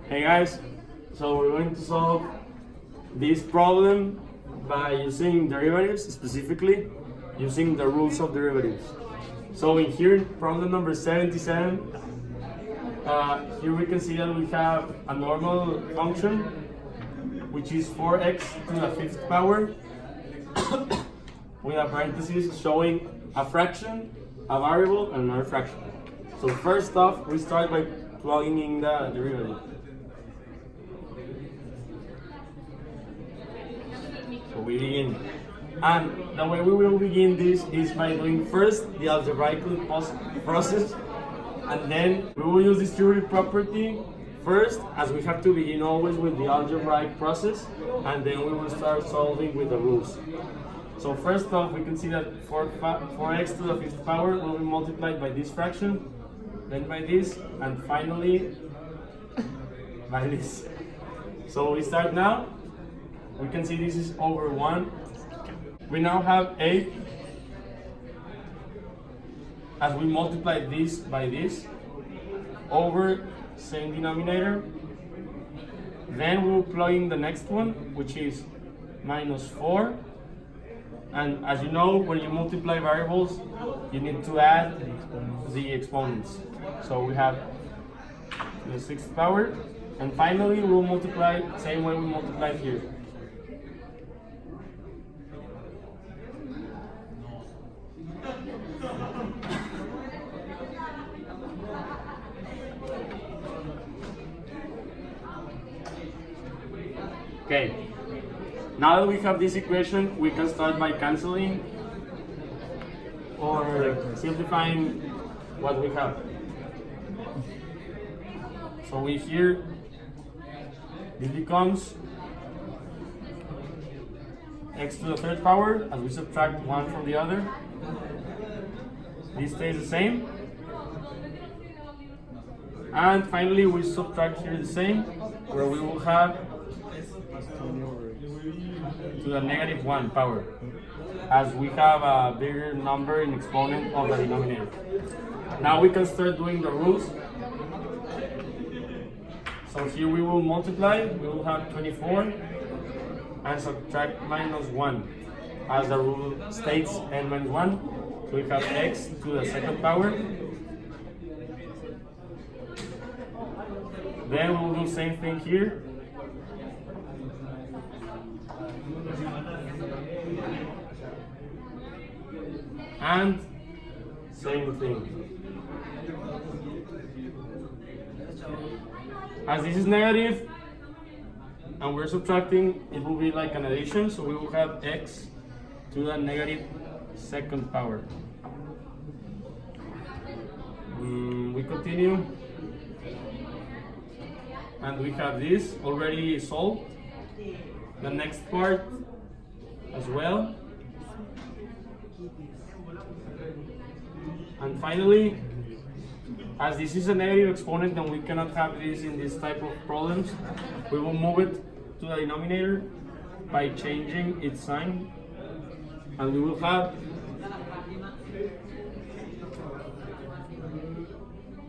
Hey guys, so we're going to solve this problem by using derivatives, specifically using the rules of derivatives. So in here, problem number 77, here we can see that we have a normal function, which is 4x to the fifth power, with a parenthesis showing a fraction, a variable, and another fraction. So first off, we start by plugging in the derivative. So we begin. And the way we will begin this is by doing first the algebraic process, and then we will use distributive property first, as we have to begin always with the algebraic process, and then we will start solving with the rules. So first off, we can see that 4x to the fifth power will be multiplied by this fraction, then by this, and finally by this. So we start now. We can see this is over 1. We now have 8. As we multiply this by this, over same denominator. Then we will plug in the next one, which is minus 4. And as you know, when you multiply variables, you need to add the exponents. So we have the sixth power. And finally, we'll multiply the same way we multiplied here. Okay, now that we have this equation, we can start by canceling or simplifying what we have. So we here, this becomes x to the third power as we subtract one from the other. This stays the same. And finally we subtract here the same, where we will have to the negative 1 power, as we have a bigger number in exponent of the denominator. Now we can start doing the rules. So here we will multiply, we will have 24, and subtract minus 1, as the rule states n minus 1. So we have x to the second power. Then we will do the same thing here. And same thing. As this is negative and we're subtracting, it will be like an addition, so we will have x to the negative second power. We continue, and we have this already solved. The next part as well. And finally, as this is a negative exponent and we cannot have this in this type of problems, we will move it to the denominator by changing its sign, and we will have,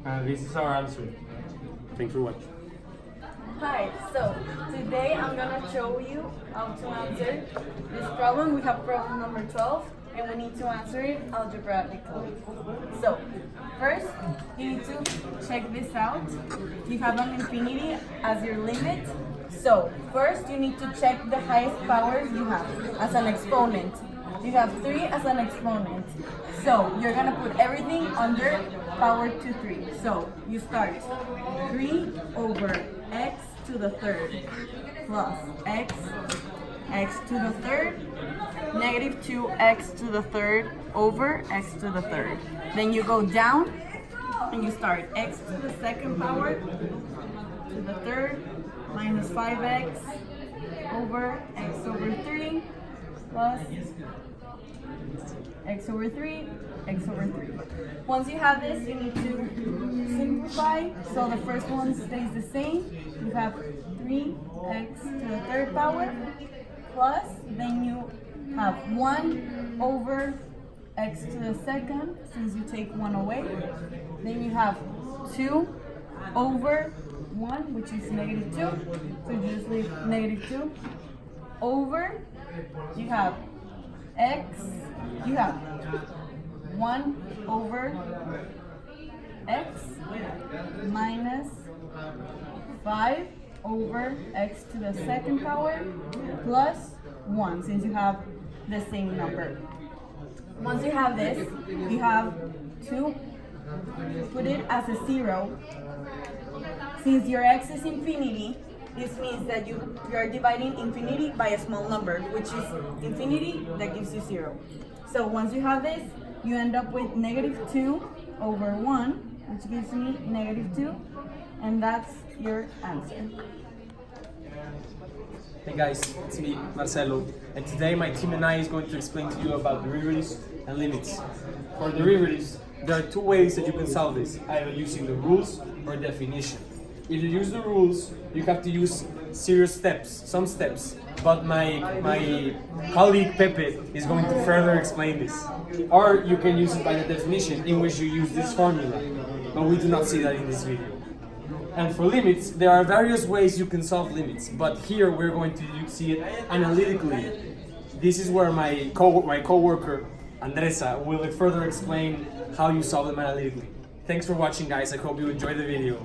and this is our answer. Thanks for watching. Hi, so today I'm going to show you how to answer this problem. We have problem number 12 and we need to answer it algebraically. So first you need to check this out. You have an infinity as your limit. So first you need to check the highest powers you have as an exponent. You have 3 as an exponent. So you're going to put everything under power to 3. So you start 3 over x to the third plus x to the third, negative 2x to the third over x to the third. Then you go down and you start x to the second power to the third minus 5x over x over 3 plus x over 3, x over 3. Once you have this, you need to simplify. So the first one stays the same. You have 3x to the third power plus, then you have 1 over x to the second, since you take 1 away. Then you have 2 over 1, which is negative 2. So you just leave negative 2 over, you have x, you have 1 over x minus 5 over x to the second power plus 1, since you have the same number. Once you have this, you have to put it as a 0. Since your x is infinity, this means that you are dividing infinity by a small number, which is infinity, that gives you 0. So once you have this, you end up with negative 2 over 1, which gives me negative 2, and that's your answer. Hey guys, it's me, Marcelo, and today my team and I is going to explain to you about derivatives and limits. For derivatives, there are two ways that you can solve this, either using the rules or definition. If you use the rules, you have to use some steps, but my colleague Pepe is going to further explain this. Or you can use it by the definition, in which you use this formula, but we do not see that in this video. And for limits, there are various ways you can solve limits, but here we're going to see it analytically. This is where my co-worker, Andresa, will further explain how you solve them analytically. Thanks for watching, guys. I hope you enjoyed the video.